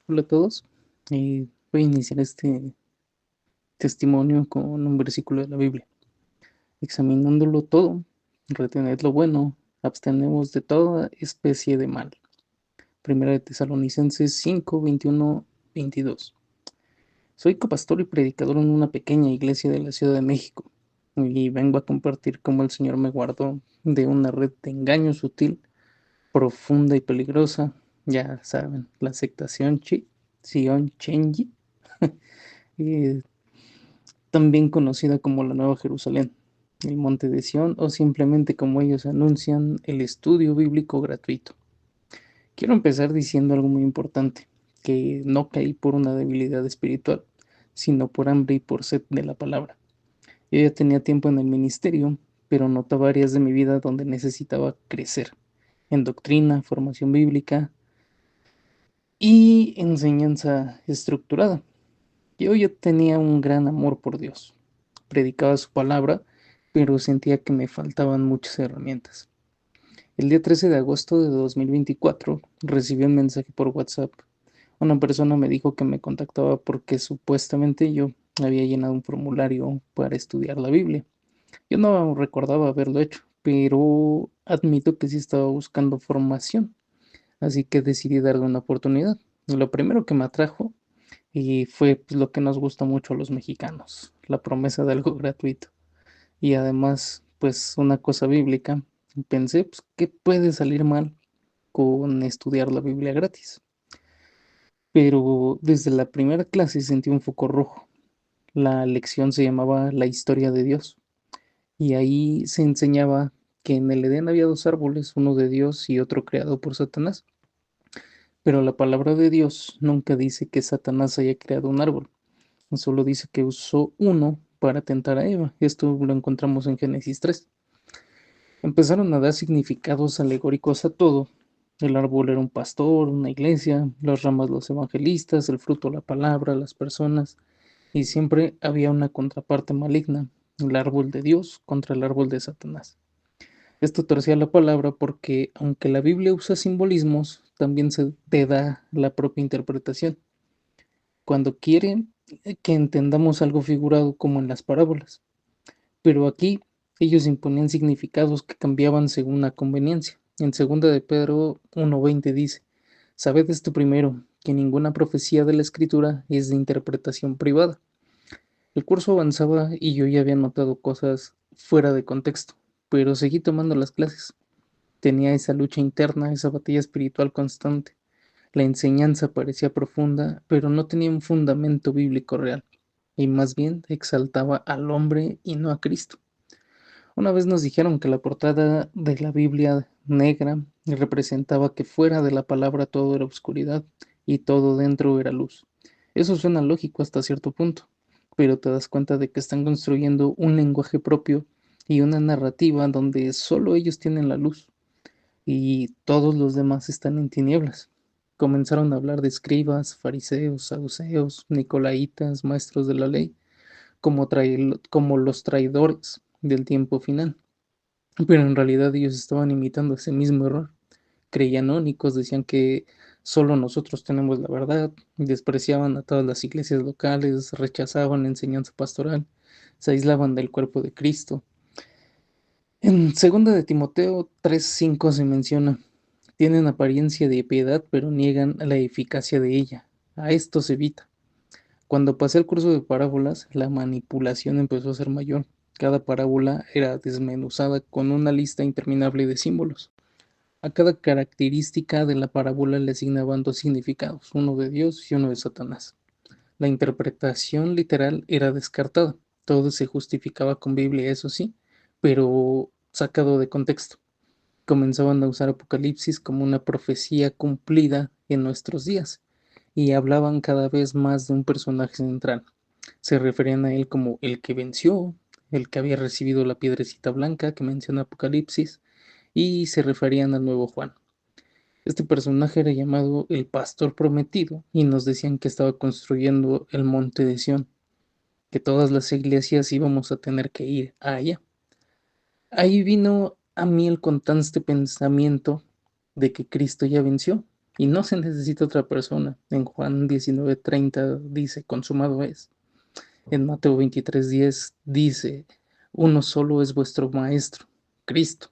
Hola a todos. Voy a iniciar este testimonio con un versículo de la Biblia. Examinándolo todo, retened lo bueno, abstenemos de toda especie de mal. Primera de Tesalonicenses 5, 21, 22. Soy copastor y predicador en una pequeña iglesia de la Ciudad de México y vengo a compartir cómo el Señor me guardó de una red de engaño sutil, profunda y peligrosa. Ya saben, la secta Sion Chenji, eh, también conocida como la Nueva Jerusalén, el Monte de Sión o simplemente como ellos anuncian, el estudio bíblico gratuito. Quiero empezar diciendo algo muy importante, que no caí por una debilidad espiritual, sino por hambre y por sed de la palabra. Yo ya tenía tiempo en el ministerio, pero notaba áreas de mi vida donde necesitaba crecer, en doctrina, formación bíblica y enseñanza estructurada. Yo ya tenía un gran amor por Dios. Predicaba su palabra, pero sentía que me faltaban muchas herramientas. El día 13 de agosto de 2024 recibí un mensaje por WhatsApp. Una persona me dijo que me contactaba porque supuestamente yo había llenado un formulario para estudiar la Biblia. Yo no recordaba haberlo hecho, pero admito que sí estaba buscando formación, así que decidí darle una oportunidad. Lo primero que me atrajo y fue pues, lo que nos gusta mucho a los mexicanos, la promesa de algo gratuito. Y además, pues una cosa bíblica, pensé, pues, ¿qué puede salir mal con estudiar la Biblia gratis? Pero desde la primera clase sentí un foco rojo. La lección se llamaba La historia de Dios. Y ahí se enseñaba que en el Edén había dos árboles, uno de Dios y otro creado por Satanás. Pero la palabra de Dios nunca dice que Satanás haya creado un árbol. Solo dice que usó uno para tentar a Eva. Esto lo encontramos en Génesis 3. Empezaron a dar significados alegóricos a todo. El árbol era un pastor, una iglesia, las ramas los evangelistas, el fruto la palabra, las personas, y siempre había una contraparte maligna, el árbol de Dios contra el árbol de Satanás. Esto torcía la palabra porque, aunque la Biblia usa simbolismos, también se te da la propia interpretación. Cuando quieren que entendamos algo figurado como en las parábolas. Pero aquí ellos imponían significados que cambiaban según la conveniencia. En segunda de Pedro 1:20 dice, sabed esto primero, que ninguna profecía de la Escritura es de interpretación privada. El curso avanzaba y yo ya había notado cosas fuera de contexto, pero seguí tomando las clases. Tenía esa lucha interna, esa batalla espiritual constante. La enseñanza parecía profunda, pero no tenía un fundamento bíblico real, y más bien exaltaba al hombre y no a Cristo. Una vez nos dijeron que la portada de la Biblia negra representaba que fuera de la palabra todo era oscuridad y todo dentro era luz. Eso suena lógico hasta cierto punto, pero te das cuenta de que están construyendo un lenguaje propio y una narrativa donde solo ellos tienen la luz y todos los demás están en tinieblas. Comenzaron a hablar de escribas, fariseos, saduceos, nicolaitas, maestros de la ley, como los traidores del tiempo final. Pero en realidad ellos estaban imitando ese mismo error. Creían únicos, decían que solo nosotros tenemos la verdad, despreciaban a todas las iglesias locales, rechazaban la enseñanza pastoral, se aislaban del cuerpo de Cristo. En segunda de Timoteo 3:5 se menciona, tienen apariencia de piedad, pero niegan la eficacia de ella. A esto se evita. Cuando pasé el curso de parábolas, la manipulación empezó a ser mayor. Cada parábola era desmenuzada con una lista interminable de símbolos. A cada característica de la parábola le asignaban dos significados, uno de Dios y uno de Satanás. La interpretación literal era descartada. Todo se justificaba con Biblia, eso sí, pero sacado de contexto. Comenzaban a usar Apocalipsis como una profecía cumplida en nuestros días y hablaban cada vez más de un personaje central. Se referían a él como el que venció, el que había recibido la piedrecita blanca que menciona Apocalipsis, y se referían al nuevo Juan. Este personaje era llamado el pastor prometido y nos decían que estaba construyendo el monte de Sión, que todas las iglesias íbamos a tener que ir allá. Ahí vino a mí el constante pensamiento de que Cristo ya venció. y no se necesita otra persona. En Juan 19:30 dice, consumado es. En Mateo 23:10 dice, uno solo es vuestro Maestro, Cristo.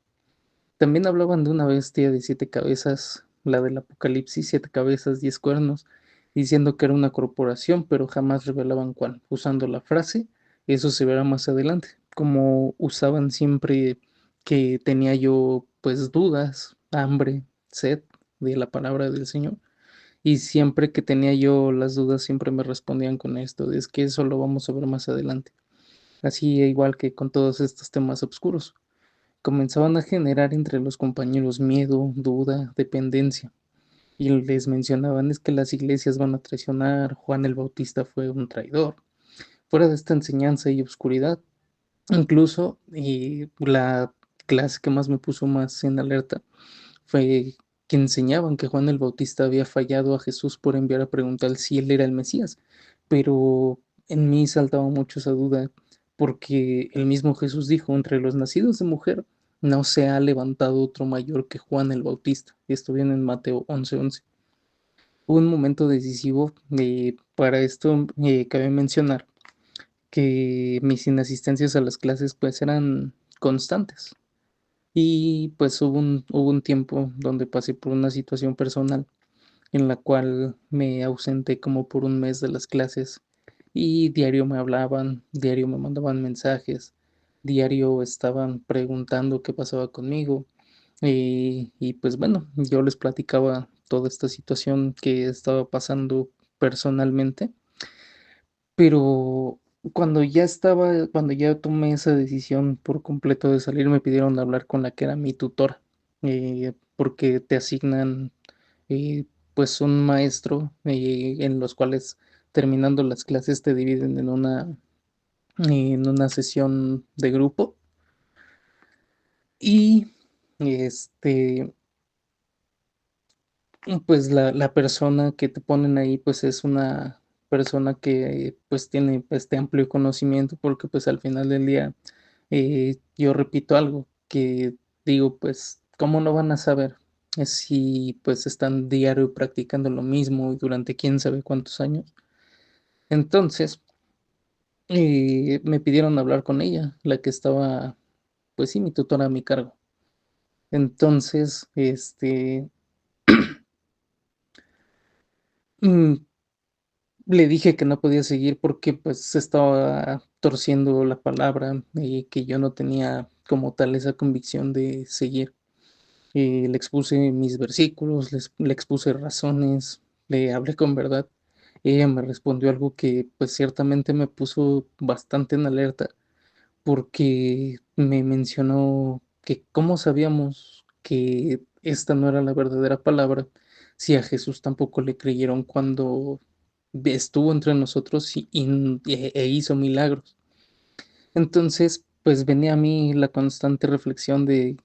También hablaban de una bestia de 7 cabezas, la del Apocalipsis, 7 cabezas, 10 cuernos, diciendo que era una corporación, pero jamás revelaban cuál, usando la frase, eso se verá más adelante, como usaban siempre que tenía yo pues dudas, hambre, sed de la palabra del Señor, y siempre que tenía yo las dudas siempre me respondían con esto, es que eso lo vamos a ver más adelante, así igual que con todos estos temas oscuros comenzaban a generar entre los compañeros miedo, duda, dependencia. Y les mencionaban es que las iglesias van a traicionar, Juan el Bautista fue un traidor. Fuera de esta enseñanza y oscuridad, incluso la clase que más me puso más en alerta fue que enseñaban que Juan el Bautista había fallado a Jesús por enviar a preguntar si él era el Mesías. Pero en mí saltaba mucho esa duda, porque el mismo Jesús dijo, entre los nacidos de mujer no se ha levantado otro mayor que Juan el Bautista. Esto viene en Mateo 11:11. Hubo un momento decisivo para esto, cabe mencionar que mis inasistencias a las clases pues eran constantes. Y pues hubo un tiempo donde pasé por una situación personal en la cual me ausenté como por un mes de las clases y diario me hablaban, diario me mandaban mensajes, diario estaban preguntando qué pasaba conmigo y pues bueno, yo les platicaba toda esta situación que estaba pasando personalmente, pero cuando ya tomé esa decisión por completo de salir, me pidieron hablar con la que era mi tutora, porque te asignan, eh, pues, un maestro, en los cuales terminando las clases te dividen en una sesión de grupo y, este, pues, la persona que te ponen ahí, pues, es una persona que, pues, tiene este amplio conocimiento, porque, pues, al final del día, yo repito algo que digo, pues, ¿cómo no van a saber? Si, pues, están diario practicando lo mismo y durante quién sabe cuántos años. Entonces, me pidieron hablar con ella, la que estaba, pues sí, mi tutora a mi cargo. Entonces, mm, le dije que no podía seguir porque, pues, se estaba torciendo la palabra y que yo no tenía como tal esa convicción de seguir. Le expuse mis versículos, le expuse razones, le hablé con verdad. Ella me respondió algo que, pues, ciertamente me puso bastante en alerta, porque me mencionó que cómo sabíamos que esta no era la verdadera palabra, si a Jesús tampoco le creyeron cuando estuvo entre nosotros e hizo milagros. Entonces, pues venía a mí la constante reflexión de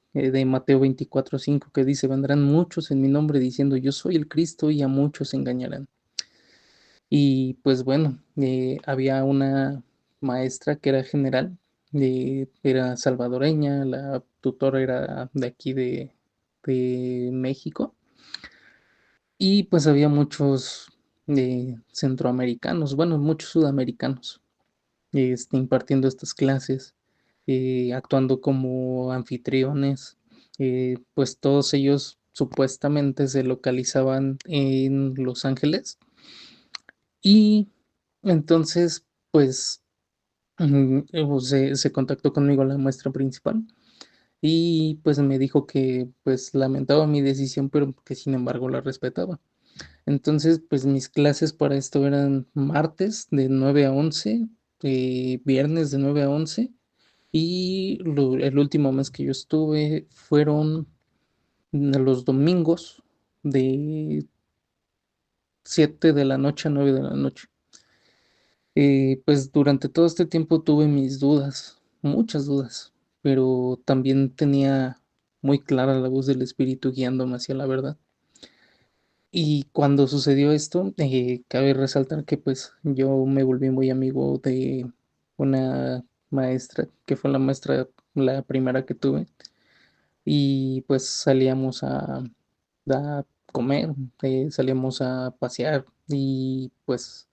Mateo 24:5 que dice, vendrán muchos en mi nombre diciendo, yo soy el Cristo y a muchos engañarán. Y pues bueno, había una maestra que era general, era salvadoreña, la tutora era de aquí de México, y pues había muchos centroamericanos, bueno, muchos sudamericanos, impartiendo estas clases, actuando como anfitriones, pues todos ellos supuestamente se localizaban en Los Ángeles y entonces, pues, se contactó conmigo la muestra principal y, pues, me dijo que, pues, lamentaba mi decisión, pero que, sin embargo, la respetaba. Entonces, pues, mis clases para esto eran martes de 9 a 11, viernes de 9 a 11, y el último mes que yo estuve fueron los domingos de 7 de la noche a 9 de la noche. Pues durante todo este tiempo tuve mis dudas, muchas dudas, pero también tenía muy clara la voz del espíritu guiándome hacia la verdad. Y cuando sucedió esto, cabe resaltar que pues yo me volví muy amigo de una maestra, que fue la maestra, la primera que tuve, y pues salíamos a comer, salíamos a pasear y pues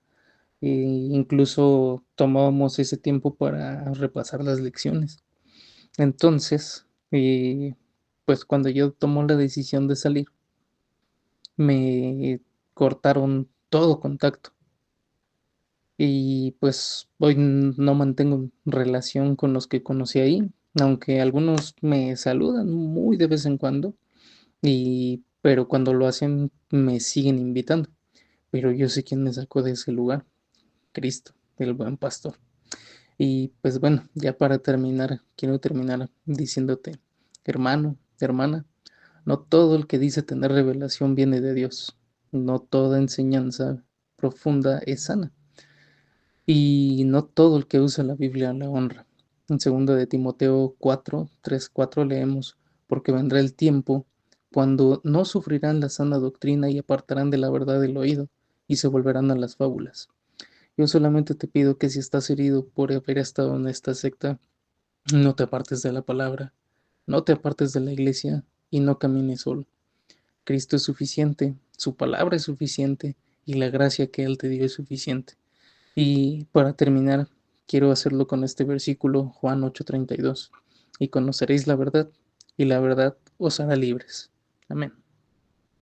incluso tomábamos ese tiempo para repasar las lecciones. Entonces, pues cuando yo tomo la decisión de salir, me cortaron todo contacto y pues hoy no mantengo relación con los que conocí ahí, aunque algunos me saludan muy de vez en cuando, pero cuando lo hacen me siguen invitando. Pero yo sé quién me sacó de ese lugar, Cristo, el buen pastor. Y pues bueno, ya para terminar, quiero terminar diciéndote, hermano, hermana, no todo el que dice tener revelación viene de Dios. No toda enseñanza profunda es sana. Y no todo el que usa la Biblia la honra. En 2 de Timoteo 4, 3, 4 leemos, porque vendrá el tiempo cuando no sufrirán la sana doctrina y apartarán de la verdad el oído y se volverán a las fábulas. Yo solamente te pido que si estás herido por haber estado en esta secta, no te apartes de la palabra, no te apartes de la iglesia y no camines solo. Cristo es suficiente, su palabra es suficiente y la gracia que Él te dio es suficiente. Y para terminar, quiero hacerlo con este versículo, Juan 8:32. Y conoceréis la verdad, y la verdad os hará libres. Amén.